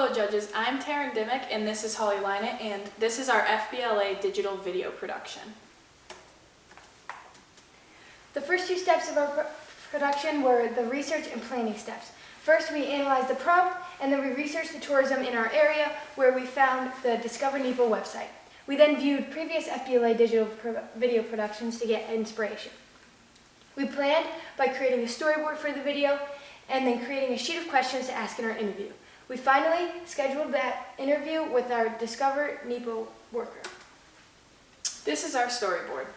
fellow judges, I'm Taryn Dimmick and this is Holly Lynett, and this is our FBLA digital video production. The first two steps of our production were the research and planning steps. First, we analyzed the prompt, and then we researched the tourism in our area, where we found the Discover NEPA website. We then viewed previous FBLA digital video productions to get inspiration. We planned by creating a storyboard for the video, and then creating a sheet of questions to ask in our interview. We finally scheduled that interview with our Discover NEPA worker. This is our storyboard.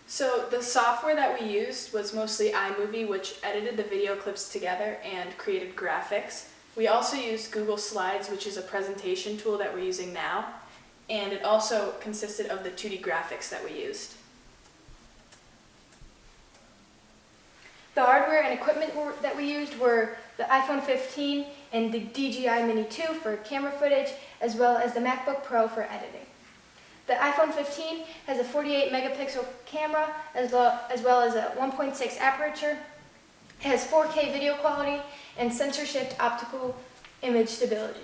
So the software that we used was mostly iMovie, which edited the video clips together and created graphics. We also used Google Slides, which is a presentation tool that we're using now, and it also consisted of the 2D graphics that we used. The hardware and equipment that we used were the iPhone 15 and the DJI Mini 2 for camera footage, as well as the MacBook Pro for editing. The iPhone 15 has a 48 megapixel camera as well as a 1.6 aperture. It has 4K video quality and sensor shift optical image stability.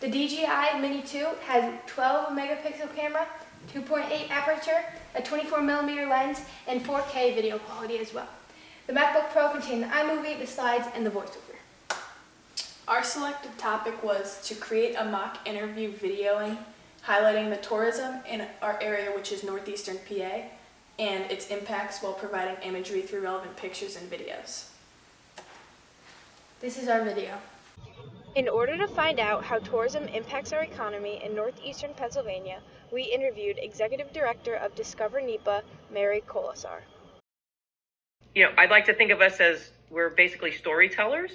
The DJI Mini 2 has a 12 megapixel camera, 2.8 aperture, a 24 millimeter lens, and 4K video quality as well. The MacBook Pro contained the iMovie, the slides, and the voiceover. Our selected topic was to create a mock interview videoing highlighting the tourism in our area, which is northeastern PA, and its impacts while providing imagery through relevant pictures and videos. This is our video. In order to find out how tourism impacts our economy in northeastern Pennsylvania, we interviewed Executive Director of Discover NEPA, Mary Colasar. I'd like to think of us as we're basically storytellers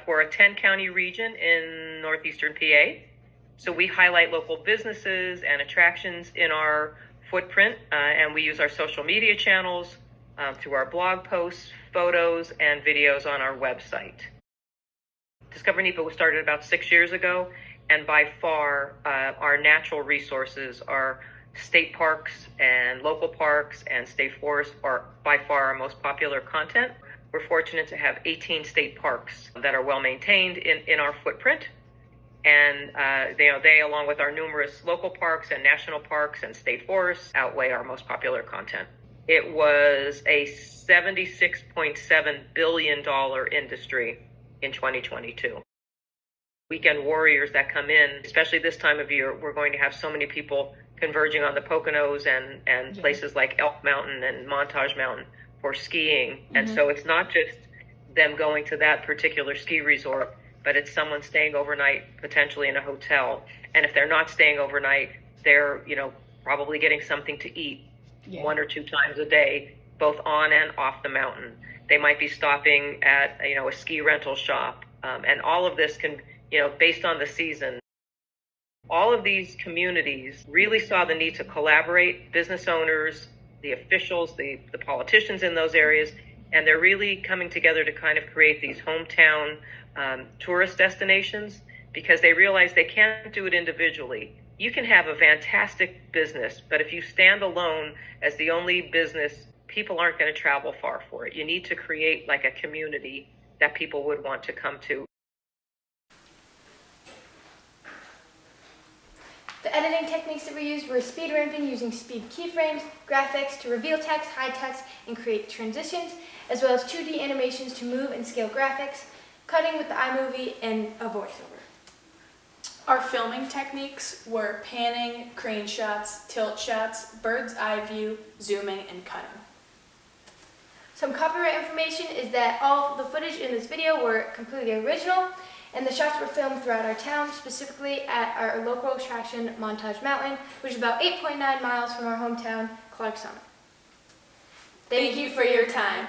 for a 10-county region in northeastern PA. So we highlight local businesses and attractions in our footprint, and we use our social media channels through our blog posts, photos, and videos on our website. Discover NEPA was started about 6 years ago, and by far our natural resources are state parks and local parks and state forests are by far our most popular content. We're fortunate to have 18 state parks that are well maintained in our footprint. And they, along with our numerous local parks and national parks and state forests, outweigh our most popular content. It was a $76.7 billion industry in 2022. Weekend warriors that come in, especially this time of year, we're going to have so many people converging on the Poconos and places like Elk Mountain and Montage Mountain for skiing. Mm-hmm. And so it's not just them going to that particular ski resort, but it's someone staying overnight, potentially in a hotel. And if they're not staying overnight, they're, probably getting something to eat 1 or 2 times a day, both on and off the mountain. They might be stopping at, a ski rental shop. And all of this can, based on the season, all of these communities really saw the need to collaborate, business owners, the officials, the politicians in those areas, and they're really coming together to kind of create these hometown tourist destinations, because they realize they can't do it individually. You can have a fantastic business, but if you stand alone as the only business, people aren't going to travel far for it. You need to create like a community that people would want to come to. The editing techniques that we used were speed ramping using speed keyframes, graphics to reveal text, hide text, and create transitions, as well as 2D animations to move and scale graphics, cutting with the iMovie, and a voiceover. Our filming techniques were panning, crane shots, tilt shots, bird's eye view, zooming, and cutting. Some copyright information is that all the footage in this video were completely original, and the shots were filmed throughout our town, specifically at our local attraction, Montage Mountain, which is about 8.9 miles from our hometown, Clark Summit. Thank you for your time.